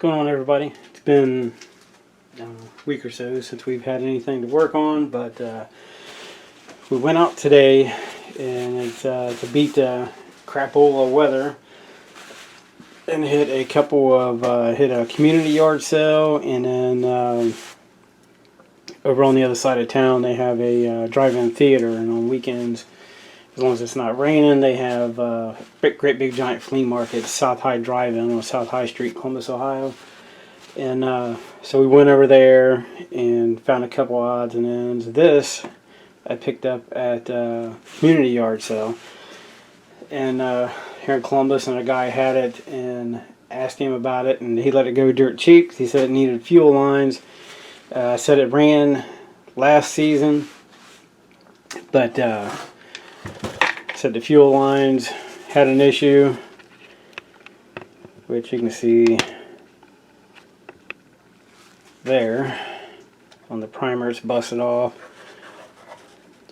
going on, everybody? It's been a week or so since we've had anything to work on, but we went out today and it's to beat the crapola weather and hit a couple of hit a community yard sale, and then over on the other side of town they have a drive-in theater, and on weekends, as long as it's not raining, they have great big giant flea market, South High Drive-In on South High Street, Columbus, Ohio. And so we went over there and found a couple odds and ends. This I picked up at community yard sale, and here in Columbus, and a guy had it and asked him about it, and he let it go dirt cheap. He said it needed fuel lines. Said it ran last season, but said the fuel lines had an issue, which you can see there on the primer. It's busted off.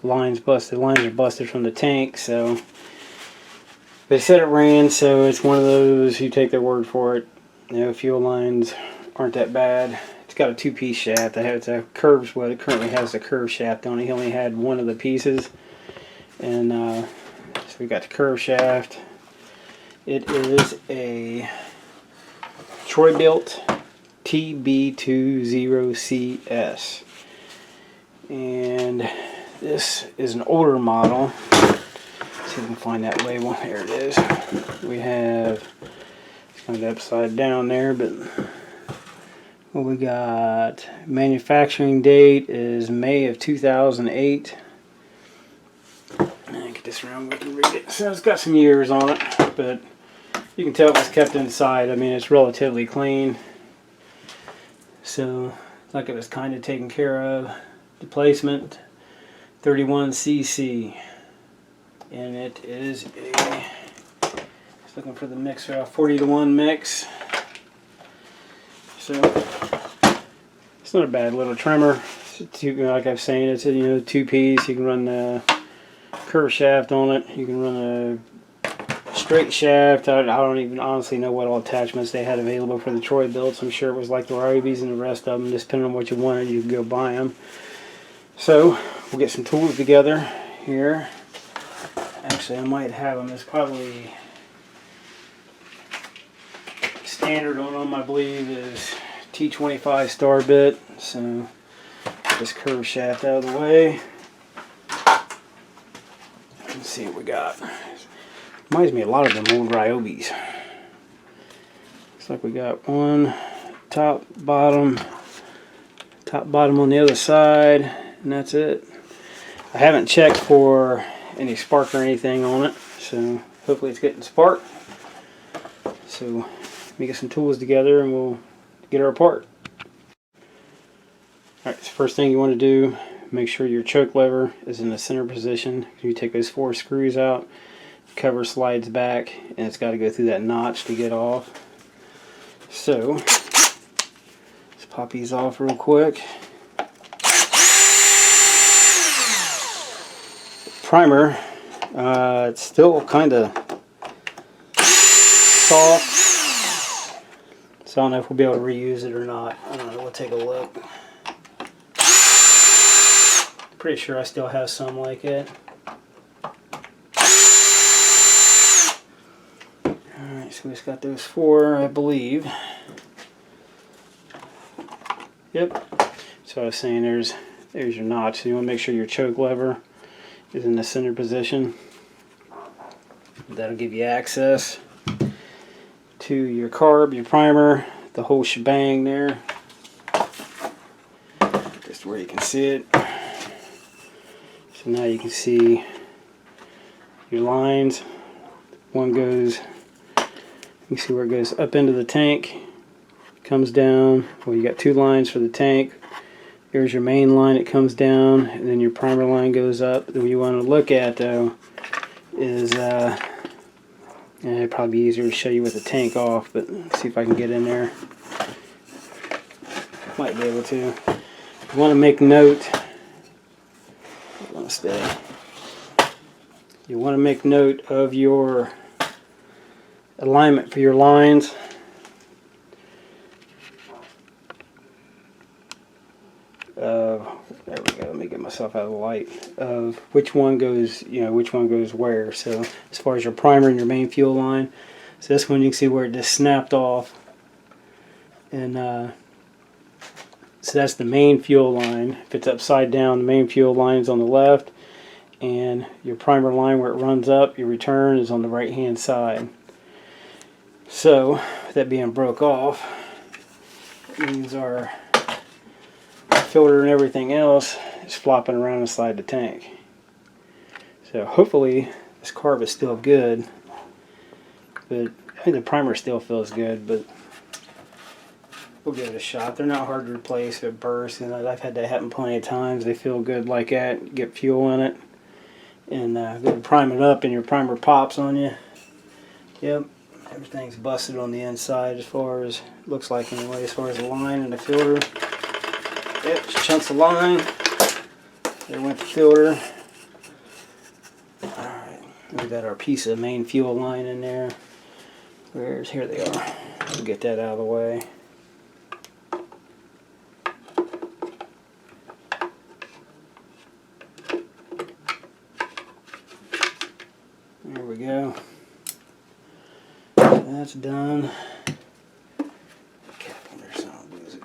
The lines busted. The lines are busted from the tank. So they said it ran. So it's one of those, you take their word for it. You know, fuel lines aren't that bad. It's got a two-piece shaft. It's a curved. Well, it currently has the curved shaft on it. He only had one of the pieces, and so we got the curved shaft. It is a Troy Bilt TB20CS, and this is an older model. Let's see if we can find that label. There it is. We have, it's kind of upside down there, but what we got, manufacturing date is May of 2008. Get this around, we can read it. So it's got some years on it, but you can tell it was kept inside. I mean, it's relatively clean, so like it was kind of taken care of. The placement, 31cc, and it is a, just looking for the mixer, a 40-to-1 mix. So it's not a bad little trimmer. Like I was saying, it's a two-piece. You can run the curved shaft on it. You can run a straight shaft. I don't even honestly know what all attachments they had available for the Troy Bilts. I'm sure it was like the Robies and the rest of them. Just depending on what you wanted, you could go buy them. So we'll get some tools together here. Actually, I might have them. It's probably standard on them, I believe, is T25 star bit. So get this curved shaft out of the way. Let's see what we got. Reminds me a lot of them old Ryobis. Looks like we got one top bottom on the other side, and that's it. I haven't checked for any spark or anything on it, so hopefully it's getting spark. So let me get some tools together and we'll get her apart. Alright, so first thing you want to do, make sure your choke lever is in the center position. You take those 4 screws out, cover slides back, and it's got to go through that notch to get off. So let's pop these off real quick. Primer, it's still kind of soft, so I don't know if we'll be able to reuse it or not. I don't know, we'll take a look. Pretty sure I still have some like it. Alright, so we just got those 4, I believe. Yep. So I was saying, there's your notch. So you want to make sure your choke lever is in the center position. That'll give you access to your carb, your primer, the whole shebang there. Just where you can see it. So now you can see your lines. One goes, you can see where it goes up into the tank, comes down. Well, you got 2 lines for the tank. Here's your main line, it comes down, and then your primer line goes up. What you want to look at, though, is it'd probably be easier to show you with the tank off, but let's see if I can get in there. Might be able to. You want to make note. Stay. You want to make note of your alignment for your lines. of, there we go, let me get myself out of the light, of which one goes, which one goes where. So as far as your primer and your main fuel line, so this one you can see where it just snapped off, and so that's the main fuel line. If it's upside down, the main fuel line is on the left, and your primer line where it runs up, your return is on the right hand side. So that being broke off, it means our filter and everything else is flopping around inside the tank. So hopefully this carb is still good, but I think the primer still feels good, but we'll give it a shot. They're not hard to replace if it bursts, and I've had that happen plenty of times. They feel good like that. Get fuel in it and go to prime it up, and your primer pops on you. Yep, everything's busted on the inside as far as looks like anyway, as far as the line and the filter. Yep, just chunks of line. There went the filter. Alright, we've got our piece of main fuel line in there. Here they are. We'll get that out of the way. There we go. That's done. Cap on there so I don't lose it.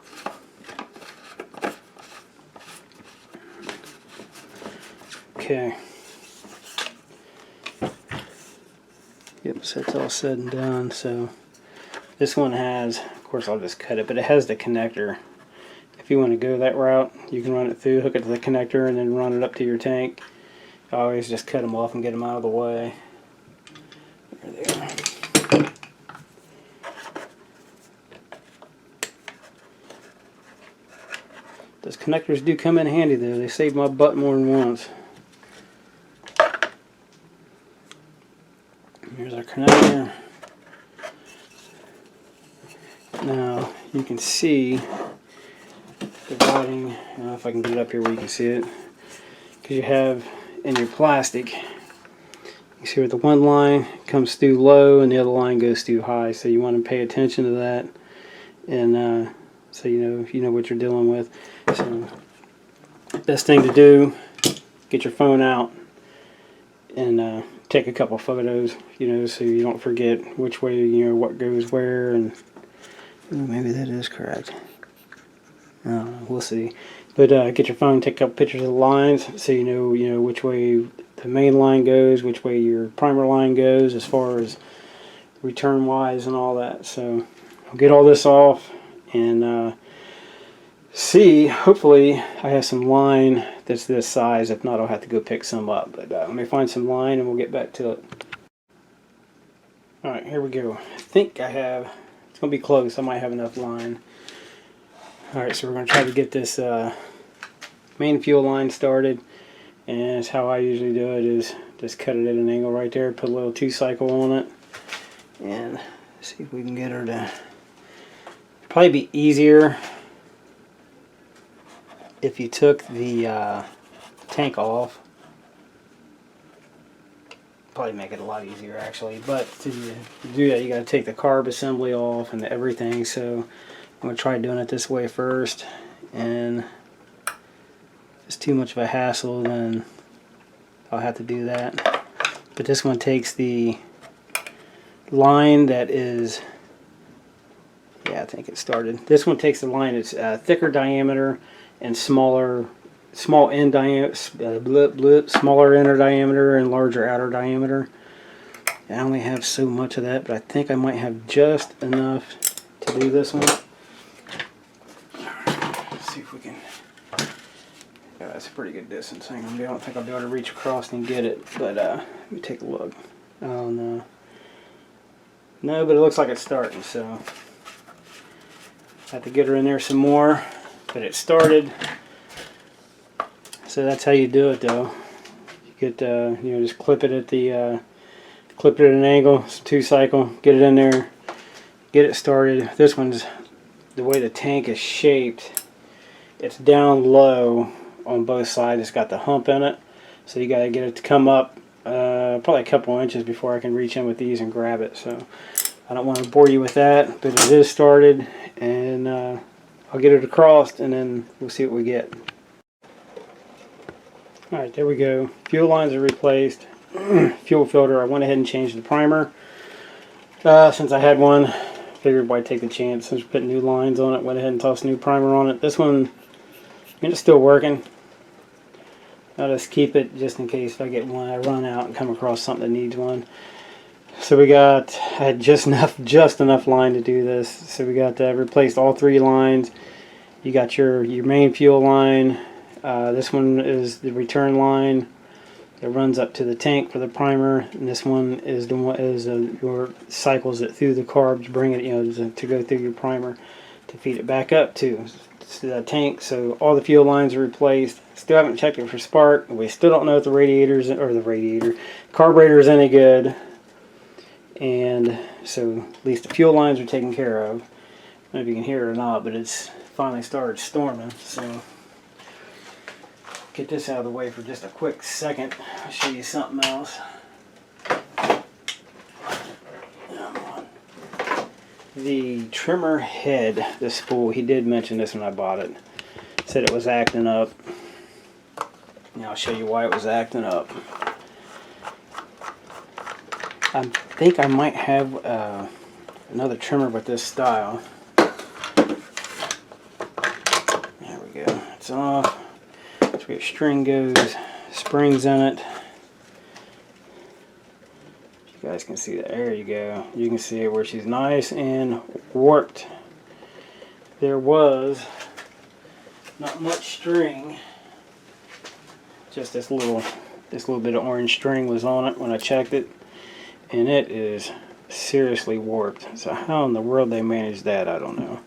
Okay. Yep, so it's all said and done. So this one has, of course I'll just cut it, but it has the connector. If you want to go that route, you can run it through, hook it to the connector, and then run it up to your tank. I always just cut them off and get them out of the way. There they are. Those connectors do come in handy though. They saved my butt more than once. Here's our connector. Now you can see the writing. I don't know if I can get it up here where you can see it. Because you have in your plastic, you see where the one line comes through low and the other line goes through high. So you want to pay attention to that, and so you know what you're dealing with. So best thing to do, get your phone out and take a couple photos, so you don't forget which way, what goes where, and maybe that is correct. I don't know, we'll see. But get your phone, take a couple pictures of the lines, so you know which way the main line goes, which way your primer line goes, as far as return wise and all that. So I'll get all this off and see. Hopefully I have some line that's this size. If not, I'll have to go pick some up. But let me find some line and we'll get back to it. Alright, here we go. I think I have, it's going to be close. I might have enough line. Alright, so we're going to try to get this main fuel line started. And that's how I usually do it, is just cut it at an angle right there, put a little 2-cycle on it, and see if we can get her to, probably be easier if you took the tank off. Probably make it a lot easier actually, but to do that you got to take the carb assembly off and everything. So I'm going to try doing it this way first, and if it's too much of a hassle then I'll have to do that. But this one takes the line that is, yeah, I think it started. This one takes the line that's thicker diameter and smaller end diameter, smaller inner diameter and larger outer diameter. I only have so much of that, but I think I might have just enough to do this one. Let's see if we can. Yeah, that's a pretty good distance. I don't think I'll be able to reach across and get it, but let me take a look. Oh no. No, but it looks like it's starting, so I have to get her in there some more. But it started. So that's how you do it, though. You get, just clip it at the, clip it at an angle, 2-cycle, get it in there, get it started. This one's, the way the tank is shaped, it's down low on both sides. It's got the hump in it, so you got to get it to come up probably a couple inches before I can reach in with these and grab it. So I don't want to bore you with that, but it is started, and I'll get it across and then we'll see what we get. Alright, there we go. Fuel lines are replaced. Fuel filter, I went ahead and changed the primer. Since I had one, figured why take the chance. Since we put new lines on it, went ahead and tossed new primer on it. This one, it's still working. I'll just keep it just in case if I get one, I run out and come across something that needs one. So we got, I had just enough line to do this. So we got replaced all 3 lines. You got your main fuel line. This one is the return line. It runs up to the tank for the primer, and this one is the one your cycles it through the carbs, bring it to go through your primer to feed it back up to the tank. So all the fuel lines are replaced. Still haven't checked it for spark. We still don't know if the carburetor is any good. And so at least the fuel lines are taken care of. I don't know if you can hear it or not, but it's finally started storming. So get this out of the way for just a quick second. I'll show you something else. The trimmer head, the spool, he did mention this when I bought it. Said it was acting up. Now I'll show you why it was acting up. I think I might have another trimmer with this style. There we go. It's off. That's where your string goes. Springs in it. You guys can see that. There you go. You can see it where she's nice and warped. There was not much string. Just this little bit of orange string was on it when I checked it. And it is seriously warped. So how in the world they managed that, I don't know.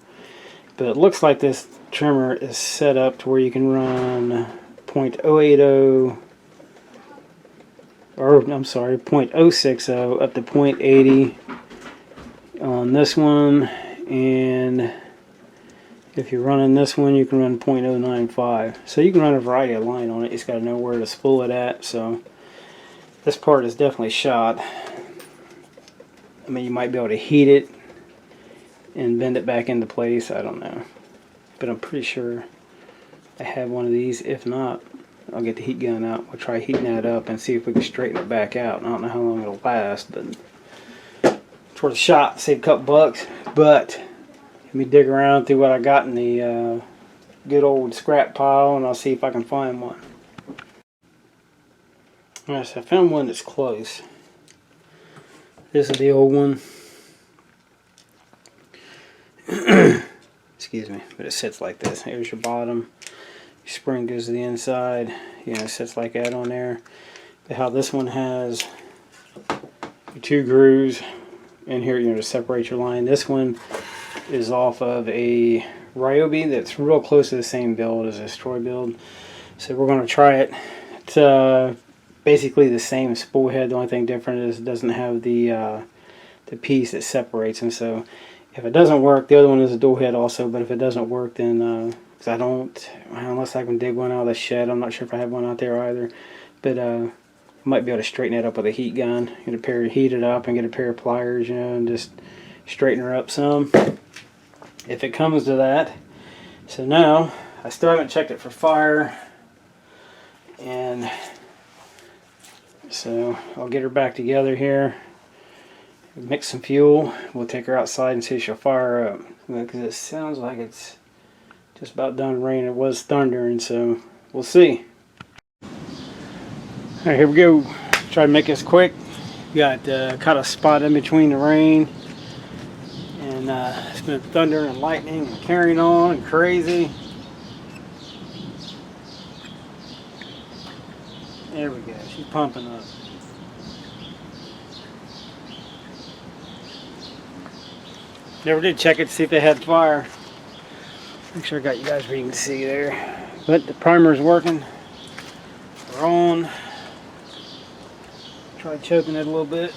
But it looks like this trimmer is set up to where you can run 0.080, or I'm sorry, 0.060 up to 0.80 on this one. And if you're running this one, you can run 0.095. So you can run a variety of line on it. You just got to know where to spool it at. So this part is definitely shot. I mean, you might be able to heat it and bend it back into place. I don't know. But I'm pretty sure I have one of these. If not, I'll get the heat gun out. We'll try heating that up and see if we can straighten it back out. I don't know how long it'll last, but it's worth a shot. Save a couple bucks. But let me dig around through what I got in the good old scrap pile, and I'll see if I can find one. Alright, so I found one that's close. This is the old one. Excuse me, but it sits like this. Here's your bottom. Your spring goes to the inside. It sits like that on there. But how this one has your 2 grooves in here, to separate your line. This one is off of a Ryobi that's real close to the same build as this Troy Bilt. So we're going to try it. It's basically the same spool head. The only thing different is it doesn't have the piece that separates them. So if it doesn't work, the other one is a dual head also. But if it doesn't work, then because I don't, unless I can dig one out of the shed, I'm not sure if I have one out there either. But I might be able to straighten it up with a heat gun. Heat it up and get a pair of pliers, and just straighten her up some. If it comes to that. So now I still haven't checked it for fire, and so I'll get her back together here, mix some fuel. We'll take her outside and see if she'll fire up, because it sounds like it's just about done raining. It was thundering, so we'll see. Alright, here we go. Try to make this quick. Got caught a spot in between the rain, and it's been thunder and lightning and carrying on and crazy. There we go. She's pumping up. Never did check it to see if they had fire. Make sure I got you guys where you can see there. But the primer's working. We're on. Try choking it a little bit.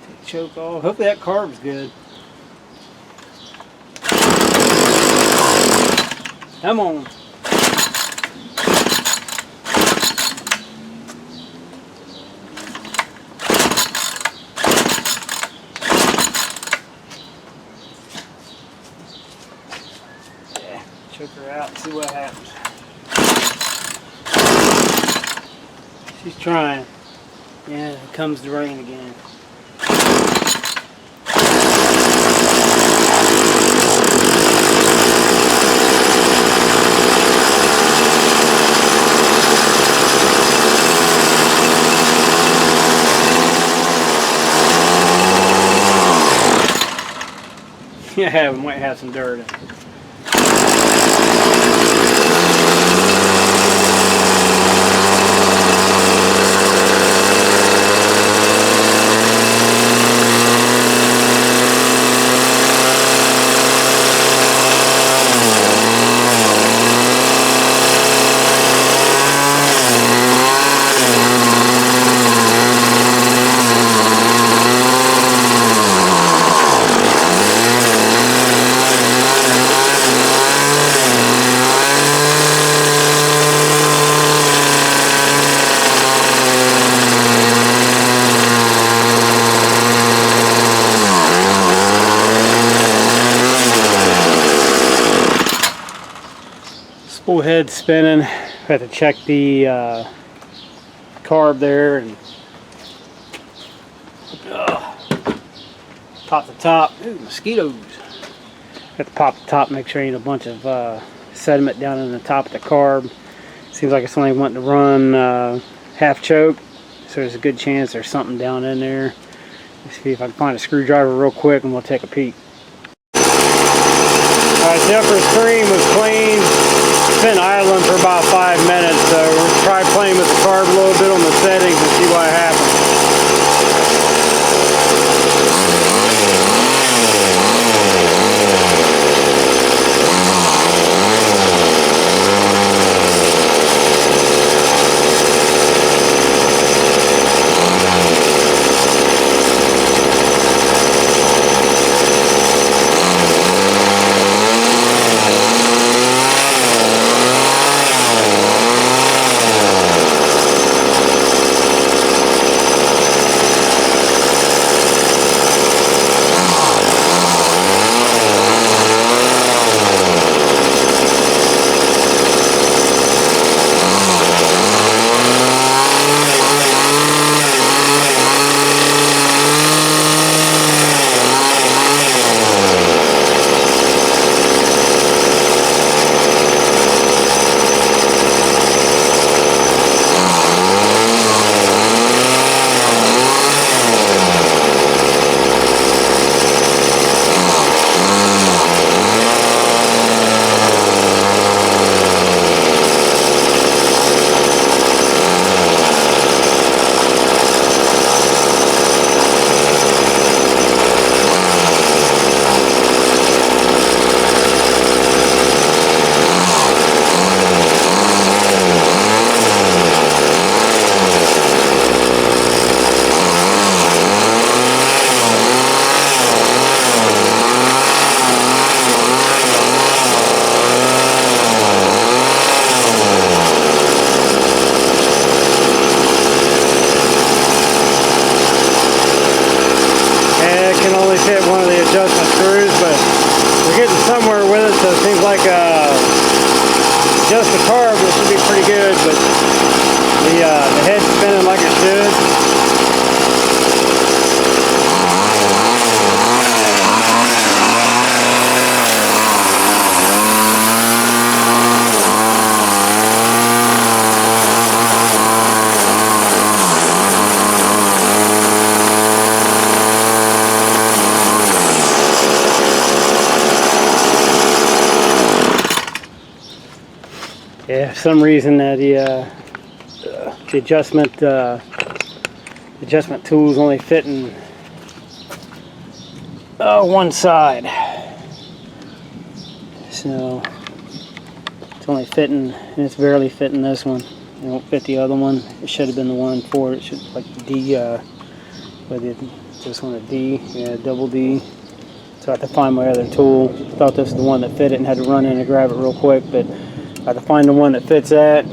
Take the choke off. Hopefully that carb's good. Come on. her out and see what happens. She's trying. Yeah, here comes the rain again. Yeah, we might have some dirt in it. Spool head spinning. Have to check the carb there and pop the top. Ooh, mosquitoes. Have to pop the top, make sure ain't a bunch of sediment down in the top of the carb. Seems like it's only wanting to run half choke, so there's a good chance there's something down in there. Let's see if I can find a screwdriver real quick and we'll take a peek. Alright, the upper screen was clean. It's been idling for about 5 minutes, so we'll try playing with the carb a little bit on the settings and see what happens. Just the carb, this should be pretty good, but the head's spinning like it should. Yeah, for some reason that the adjustment tool's only fitting one side, so it's only fitting, and it's barely fitting this one. It won't fit the other one. It should have been the one for it. Should like D, this one a D, yeah, double D. So I had to find my other tool. Thought this was the one that fit it and had to run in and grab it real quick, but I have to find the one that fits that,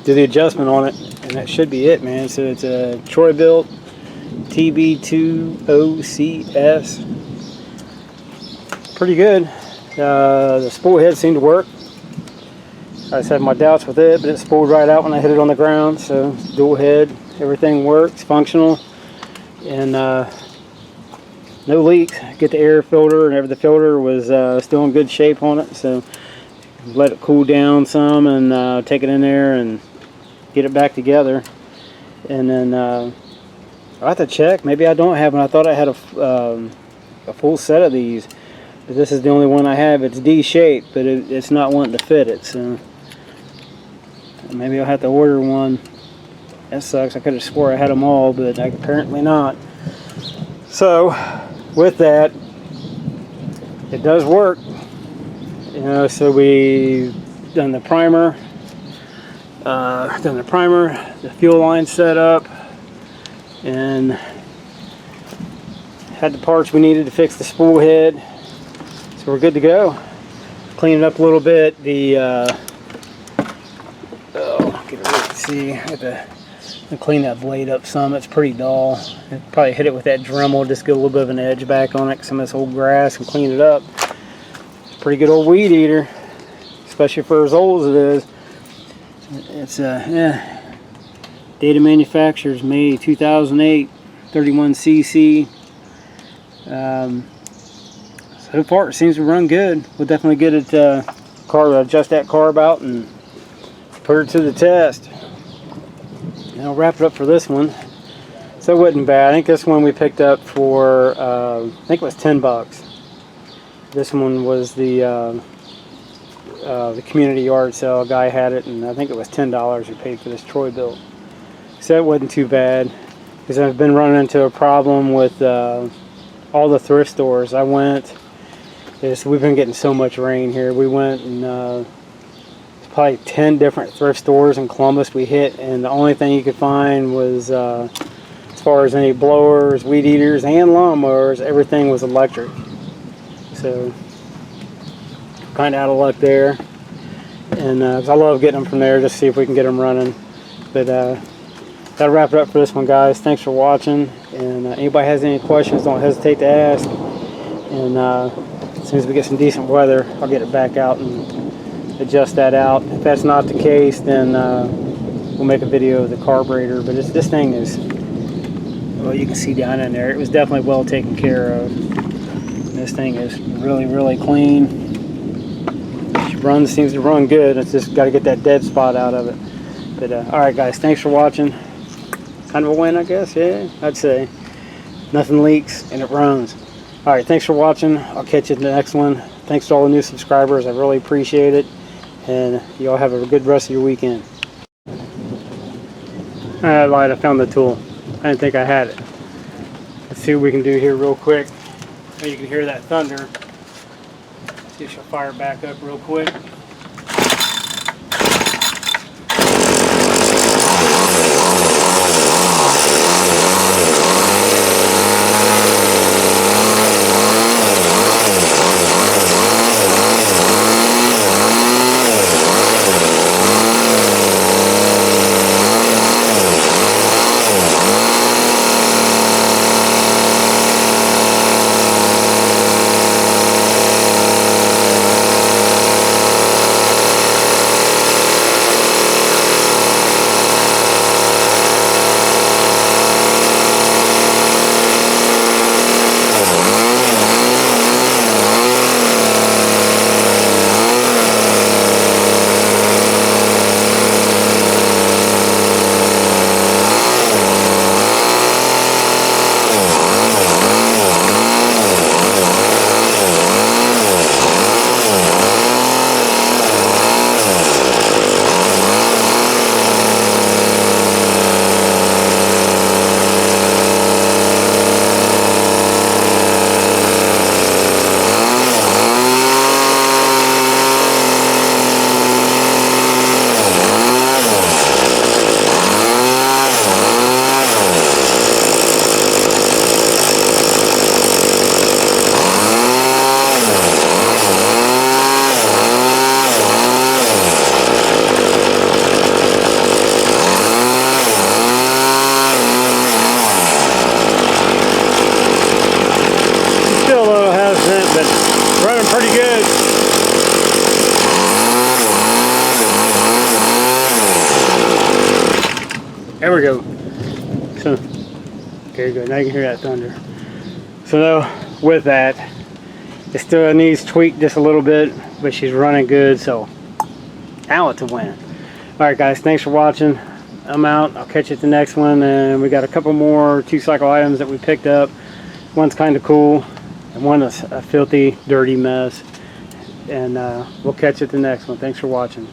do the adjustment on it, and that should be it, man. So it's a Troy Bilt TB20CS. Pretty good. The spool head seemed to work. I just had my doubts with it, but it spooled right out when I hit it on the ground. So dual head, everything works, functional, and no leaks. Get the air filter, and the filter was still in good shape on it. So let it cool down some, and take it in there and get it back together. And then I have to check. Maybe I don't have one. I thought I had a full set of these, but this is the only one I have. It's D-shaped, but it's not wanting to fit it. So maybe I'll have to order one. That sucks. I could have swore I had them all, but apparently not. So with that, it does work. You know, so we done the primer, the fuel line set up, and had the parts we needed to fix the spool head. So we're good to go. Clean it up a little bit. The get it right to see. I have to clean that blade up some. It's pretty dull. I'd probably hit it with that Dremel, just get a little bit of an edge back on it, some of this old grass, and clean it up. It's a pretty good old weed eater, especially for as old as it is. It's yeah. Data manufacturers, May 2008, 31cc. So far it seems to run good. We'll definitely get it adjust that carb out and put her to the test. And I'll wrap it up for this one. So it wasn't bad. I think this one we picked up for I think it was $10. This one was the community yard sale. A guy had it, and I think it was $10 we paid for this Troy Bilt. So it wasn't too bad, because I've been running into a problem with all the thrift stores. I went, we've been getting so much rain here. We went and probably 10 different thrift stores in Columbus we hit, and the only thing you could find was as far as any blowers, weed eaters, and lawnmowers, everything was electric. So kind of out of luck there, and 'cause I love getting them from there, just see if we can get them running. But that'll wrap it up for this one, guys. Thanks for watching, and anybody has any questions, don't hesitate to ask. And as soon as we get some decent weather, I'll get it back out and adjust that out. If that's not the case, then we'll make a video of the carburetor. But this thing is, well, you can see down in there, it was definitely well taken care of. This thing is really, really clean. Seems to run good. It's just got to get that dead spot out of it. But alright guys, thanks for watching. Kind of a win, I guess. Yeah, I'd say. Nothing leaks and it runs. Alright, thanks for watching. I'll catch you in the next one. Thanks to all the new subscribers. I really appreciate it. And you all have a good rest of your weekend. I lied, I found the tool. I didn't think I had it. Let's see what we can do here real quick. So you can hear that thunder. See if she'll fire back up real quick. There we go. So, very good. Now you can hear that thunder. So now, with that, it still needs tweaked just a little bit, but she's running good, so now it's a win. Alright guys, thanks for watching. I'm out. I'll catch you at the next one, and we got a couple more 2-cycle items that we picked up. One's kind of cool, and one is a filthy, dirty mess. And we'll catch you at the next one. Thanks for watching.